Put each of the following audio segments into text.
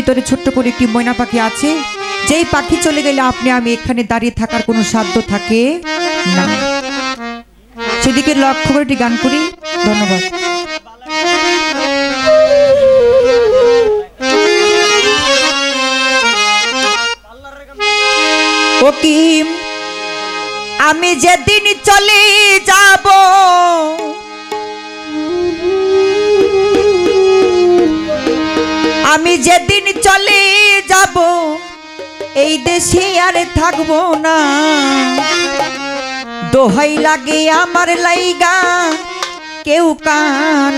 ভিতরে ছোট্ট করে একটি ময়না পাখি আছে, যেই পাখি চলে গেলে আপনি আমি এখানে দাঁড়িয়ে থাকার কোনো সাধ্য থাকে না। সেদিকে লক্ষ্য করে একটি গান করি। ধন্যবাদ। ও কি আমি যেদিন চলে যাব, আমি যেদিন চলে যাব এই দেশে আর থাকবো না। দোহাই লাগে আমার লাইগা কেউ কান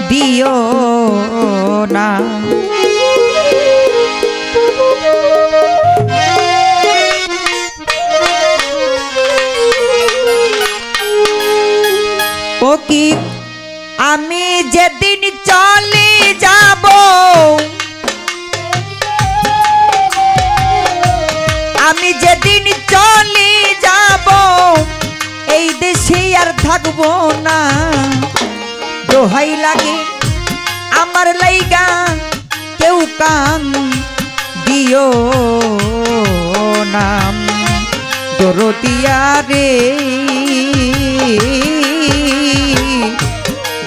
দিও না। ও কি আমি যেদিন চলে যাব, আমি যেদিন চলে যাব এই দেশে আর থাকবো না। দোহাই লাগে আমার লাইগা কেউ কান দিও না। দরদিয়া রে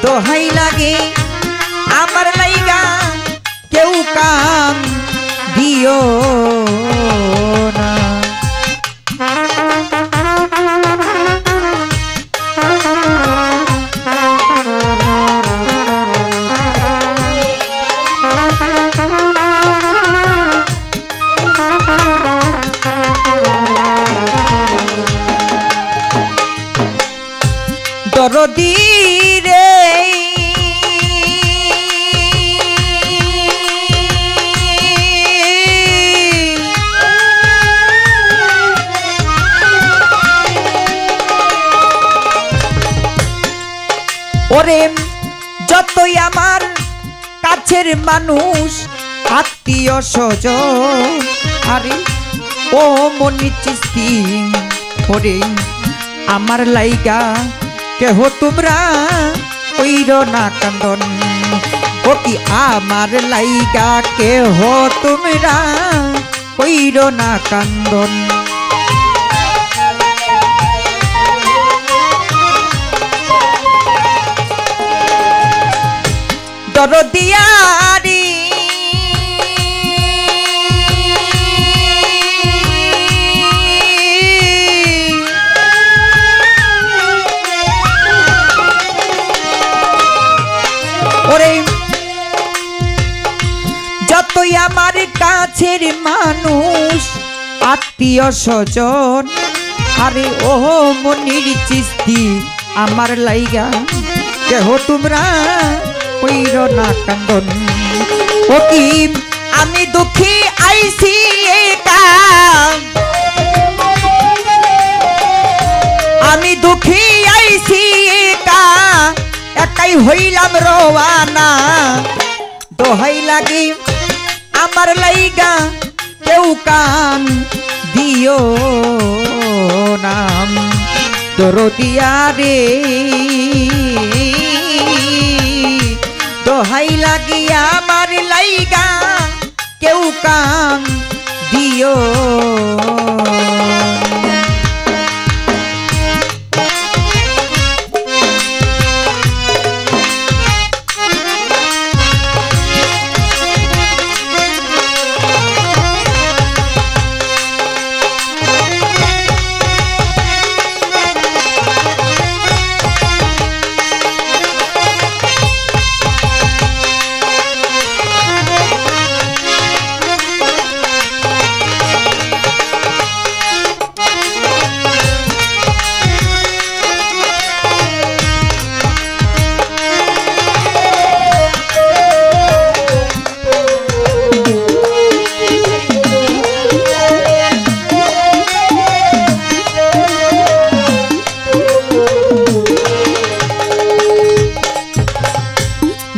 দোহাই লাগে আমার লাইগা কেউ কান দিও না। দরদি রে ওরে যতই আমার কাছের মানুষ আত্মীয় স্বজন, আরে ও মনি চিস্তি ওরে আমার লাইগা কেহ তোমরা কইর না কান্দন। ও কি আমার লাইগা কেহ তোমরা কইর না কান্দন। দরদিয়ারি ওরে যতই আমার কাছের মানুষ আত্মীয় স্বজন, আরে ও মনির চিস্তি আমার লাইগা কেহ তোমরা কইর না কান্দন। ও কি আমি দুঃখী আইছি একা, আমি দুঃখী আইছি একা, একাই হইলাম রওয়ানা। দোহাই লাগি আমার লাইগা কেউ কান দিও নাম। দরদিয়া রে দোহাই লাগি আমার লাইগা কেউ কান দিও।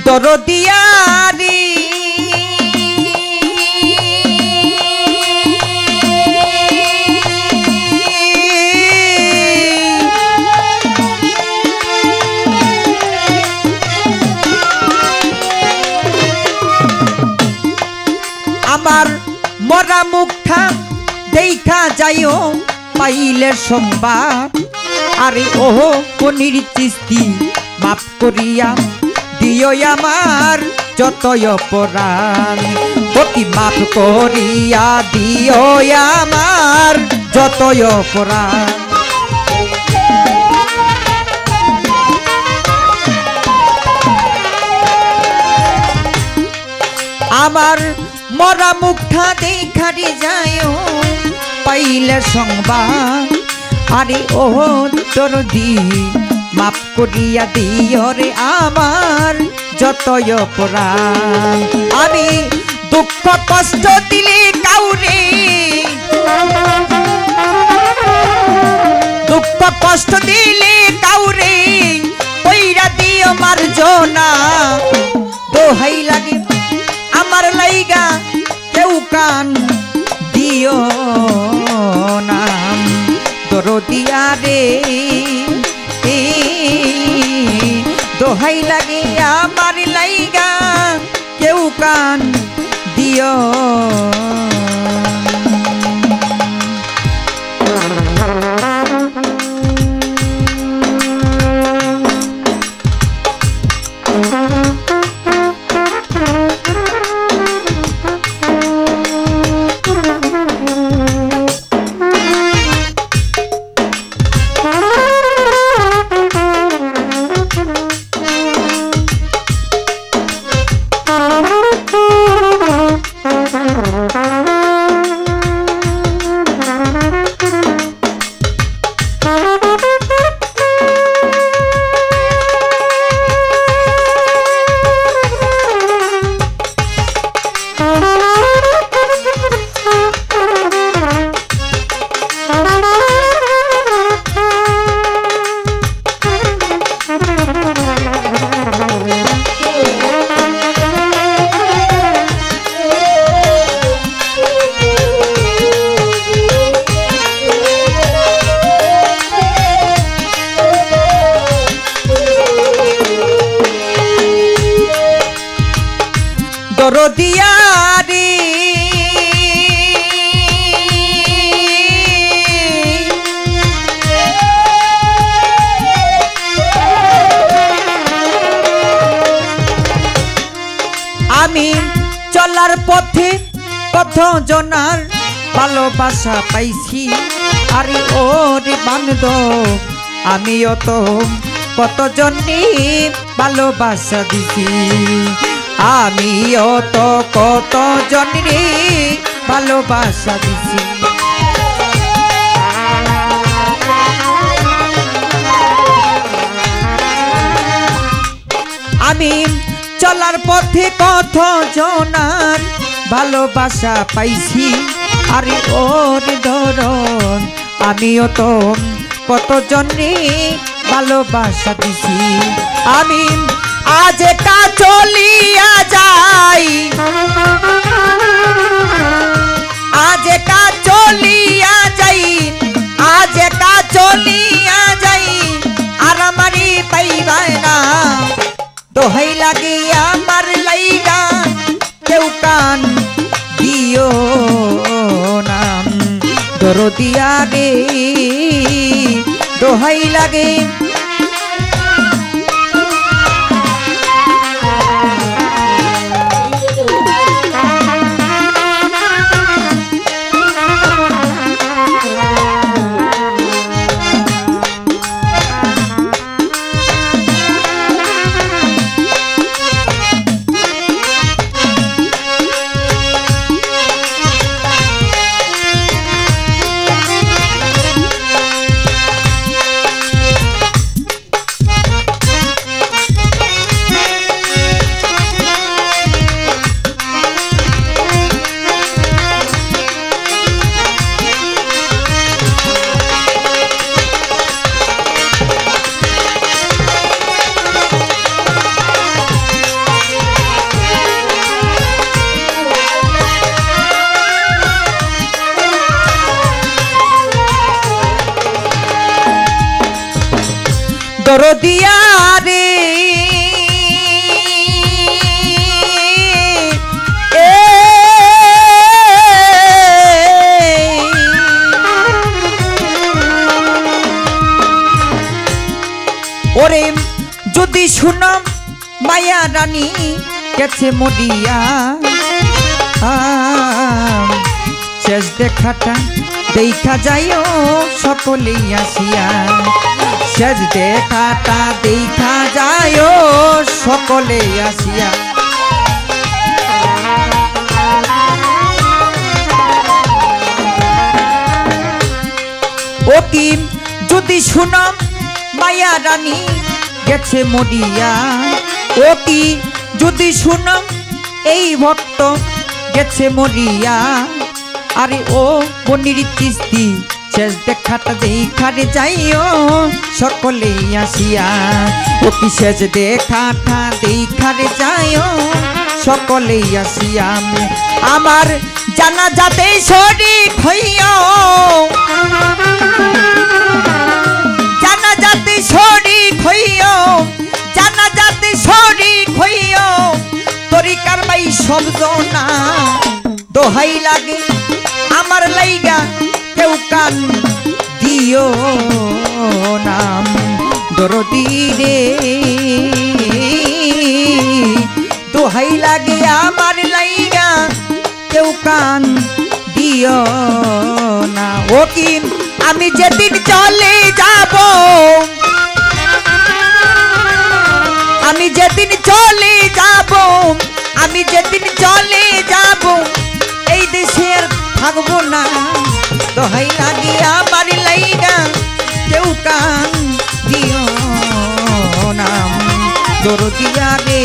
দরদিয়ারি মরা মুখটা দেখা যাইও পাইলে সংবাদ আরে ওহো পনির চিস্তি মাফ করিয়া দিও আমার যতই অপরাধ অতি মাফ করিয়া দিও আমার যতই অপরাধ আমার মরা মুখটা দেখারি যায় পাইলে সংবাদ আরে ও দরদি মাফ করিয়া দিও রে আমার যতই অপরাধ আমি দুঃখ কষ্ট দিলে কাউরে দুঃখ কষ্ট দিলে কাউরে কইরা দিও মার্জনা দোহাই লাগে আমার লাইগা কেউ কান দিও না দরদিয়া রে দোহাই লাগে আমার লাইগা কেউ কান দিও দরদিয়া রে আমি চলার পথে কত জনার ভালোবাসা পাইছি আরে ও রে বান্ধব আমিও তো কত জনকে ভালোবাসা দিছি আমিও তো কত জনরে ভালোবাসা দিছি আমি চলার পথে কত জনার ভালোবাসা পাইছি আরে ওরে ধরন আমিও তো কত জনরে ভালোবাসা দিছি আমি আজ কা চলিয়া যাই আজ কা চলিয়া যাই আজ কা চলিয়া যাই আর আমারি পাইবাই না দোহাই লাগে আমার লাইগা কেউ কান দিও না দরদিয়া রে দোহাই লাগে দরদিয়া রে ওরে যদি শুনো মায়া রানী গেছে মরিয়া শেষ দেখাটা দেখা যাইও সকলেই আসিয়া শেষ দেখাটা দেখা যাইও সকলেই আসিয়া ও কি যদি শুনো মায়া রানী গেছে মরিয়া ও কি যদি শুনো এই ভক্ত গেছে মরিয়া আরে ও বনির চিস্তি শেষ দেখাটা দেখারে যাইও সকলেই আসিয়া ও কি শেষ দেখাটা দেখারে যাইও সকলেই আসিয়া আমার জানা যাতে শরীক হইও জানা যাতে শরীক হইও জানা যাতে শরীক হইও তরিকার ভাই শব্দ না দোহাই লাগে আমার লাইগা কেউ কান দিও নাম দরদি রে দোহাই লাগে আমার লাইগা কেউ কান দিও না ও কি আমি যেদিন চলে যাব আমি যেদিন চলে যাব আমি যেদিন চলে যাব এই দেশের থাকবো না দোহাই লাগে আমার লাইগা কেউ কান দিও না দরদিয়া রে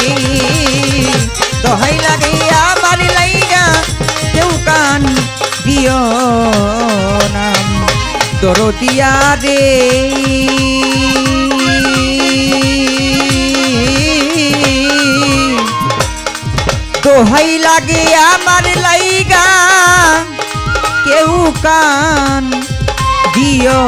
দোহাই লাগে আমার লাইগা কেউ কান দিও না দরদিয়া রে দোহাই লাগে আমার লাইগা কেউ কান দিও